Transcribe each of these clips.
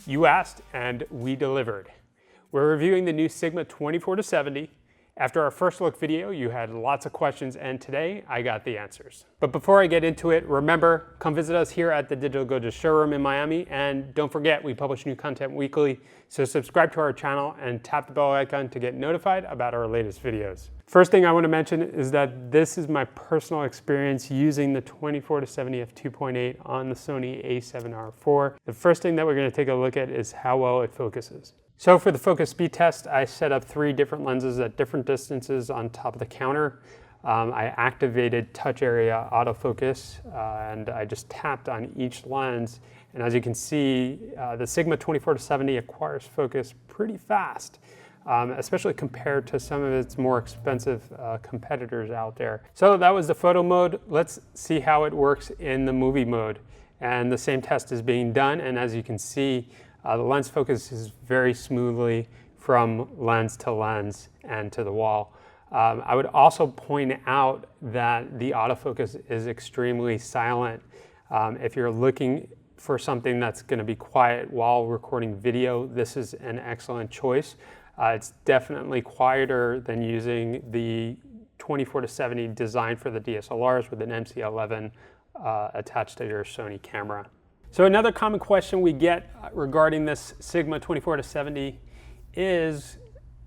You asked and we delivered. We're reviewing the new Sigma 24-70. After our first look video, you had lots of questions, and today I got the answers. But before I get into it, remember, come visit us here at the Digital Goja showroom in Miami, and don't forget, we publish new content weekly, so subscribe to our channel and tap the bell icon to get notified about our latest videos. First thing I want to mention is that this is my personal experience using the 24-70 f2.8 on the Sony a7R IV. The first thing that we're going to take a look at is how well it focuses. So for the focus speed test, I set up 3 different lenses at different distances on top of the counter. I activated touch area autofocus and I just tapped on each lens. And as you can see, the Sigma 24-70 acquires focus pretty fast, especially compared to some of its more expensive competitors out there. So that was the photo mode. Let's see how it works in the movie mode. And the same test is being done. And as you can see, the lens focuses very smoothly from lens to lens and to the wall. I would also point out that the autofocus is extremely silent. If you're looking for something that's going to be quiet while recording video, this is an excellent choice. It's definitely quieter than using the 24-70 designed for the DSLRs with an MC11 attached to your Sony camera. So another common question we get regarding this Sigma 24-70 is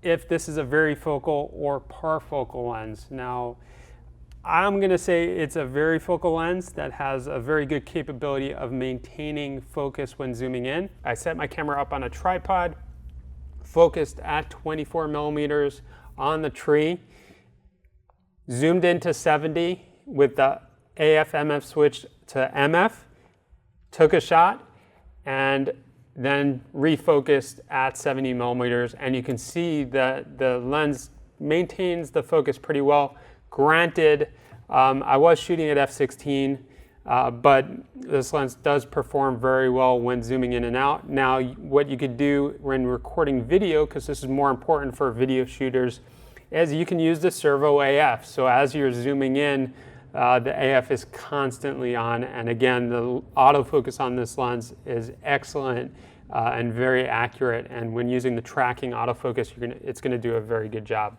if this is a varifocal or parfocal lens. Now, I'm going to say it's a varifocal lens that has a very good capability of maintaining focus when zooming in. I set my camera up on a tripod, focused at 24 millimeters on the tree, zoomed into 70 with the AF/MF switch to MF, took a shot, and then refocused at 70 millimeters. And you can see that the lens maintains the focus pretty well. Granted, I was shooting at f/16, but this lens does perform very well when zooming in and out. Now, what you could do when recording video, because this is more important for video shooters, is you can use the servo AF. So as you're zooming in, the AF is constantly on, and again, the autofocus on this lens is excellent and very accurate, and when using the tracking autofocus, it's going to do a very good job.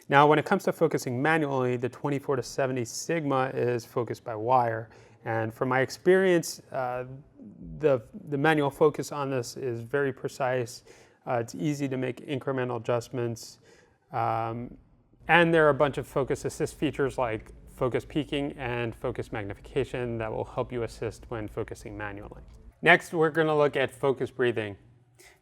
Now, when it comes to focusing manually, the 24-70 Sigma is focused by wire, and from my experience, the manual focus on this is very precise. It's easy to make incremental adjustments, and there are a bunch of focus assist features like focus peaking and focus magnification that will help you assist when focusing manually. Next, we're going to look at focus breathing.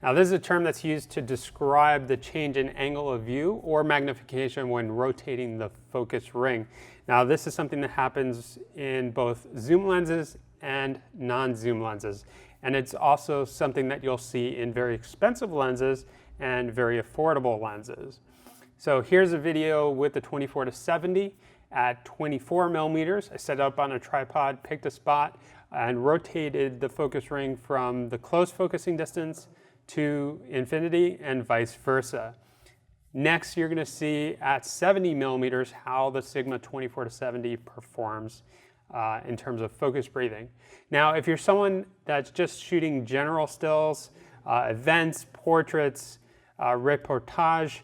Now, this is a term that's used to describe the change in angle of view or magnification when rotating the focus ring. Now, this is something that happens in both zoom lenses and non-zoom lenses. And it's also something that you'll see in very expensive lenses and very affordable lenses. So here's a video with the 24-70 at 24 millimeters. I set it up on a tripod, picked a spot, and rotated the focus ring from the close focusing distance to infinity and vice versa. Next, you're going to see at 70 millimeters how the Sigma 24-70 performs in terms of focus breathing. Now, if you're someone that's just shooting general stills, events, portraits, reportage,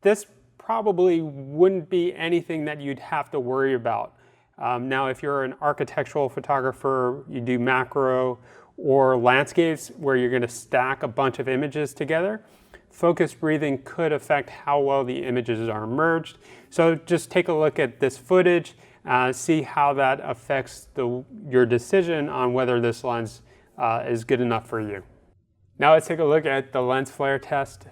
this probably wouldn't be anything that you'd have to worry about. Now, if you're an architectural photographer, you do macro or landscapes where you're going to stack a bunch of images together, focus breathing could affect how well the images are merged. So just take a look at this footage, see how that affects your decision on whether this lens is good enough for you. Now let's take a look at the lens flare test.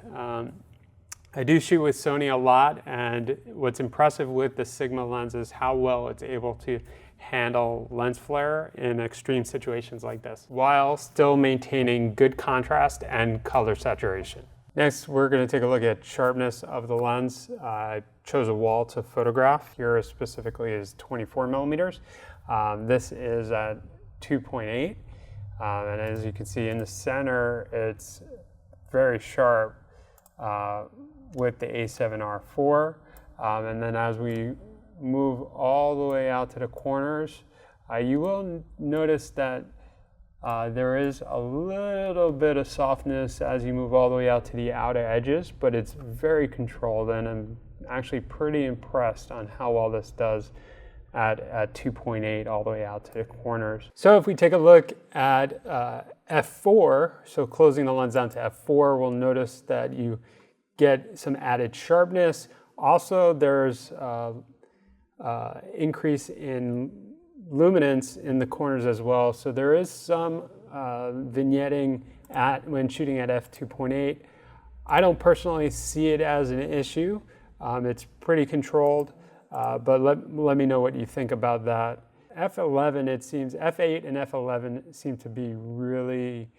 I do shoot with Sony a lot, and what's impressive with the Sigma lens is how well it's able to handle lens flare in extreme situations like this, while still maintaining good contrast and color saturation. Next, we're going to take a look at sharpness of the lens. I chose a wall to photograph. Here specifically is 24 millimeters. This is at 2.8, and as you can see in the center, it's very sharp with the a7R IV, and then as we move all the way out to the corners, you will notice that There is a little bit of softness as you move all the way out to the outer edges, but it's very controlled, and I'm actually pretty impressed on how well this does at 2.8 all the way out to the corners. So if we take a look at f4, so closing the lens down to f4, we'll notice that you get some added sharpness. Also, there's increase in luminance in the corners as well. So there is some vignetting when shooting at f2.8. I don't personally see it as an issue. It's pretty controlled, but let me know what you think about that. f11, it seems, f8 and f11 seem to be really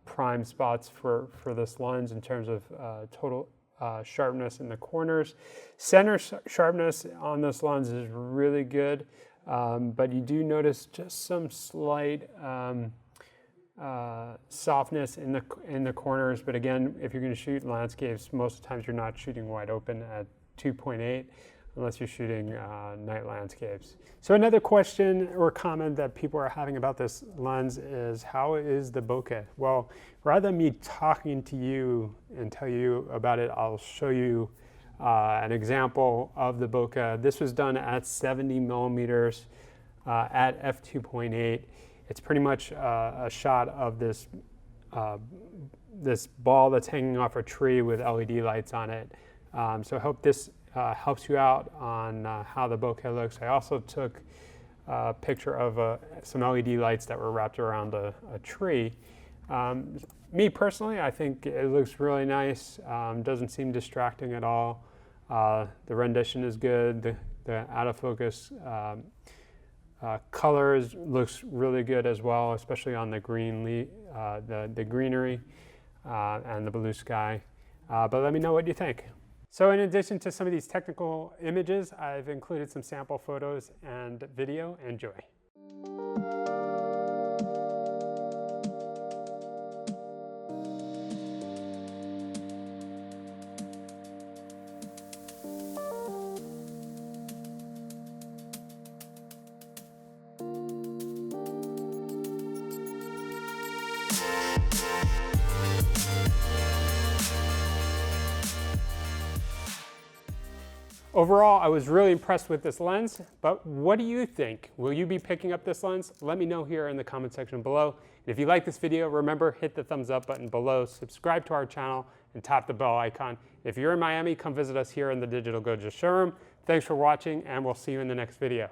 prime spots for this lens in terms of total sharpness in the corners. Center sharpness on this lens is really good, but you do notice just some slight softness in the corners. But again, if you're going to shoot landscapes, most of the times you're not shooting wide open at 2.8 unless you're shooting night landscapes. So another question or comment that people are having about this lens is, how is the bokeh? Well, rather than me talking to you and tell you about it, I'll show you an example of the bokeh. This was done at 70 millimeters at f2.8. It's pretty much a shot of this this ball that's hanging off a tree with LED lights on it. So I hope this helps you out on how the bokeh looks. I also took a picture of some LED lights that were wrapped around a tree. Me personally, I think it looks really nice. Doesn't seem distracting at all. The rendition is good. The autofocus colors looks really good as well, especially on the green, the greenery and the blue sky. But let me know what you think. So in addition to some of these technical images, I've included some sample photos and video. Enjoy. Overall, I was really impressed with this lens, but what do you think? Will you be picking up this lens? Let me know here in the comment section below. And if you like this video, remember, hit the thumbs up button below, subscribe to our channel, and tap the bell icon. If you're in Miami, come visit us here in the Digital Goja showroom. Thanks for watching, and we'll see you in the next video.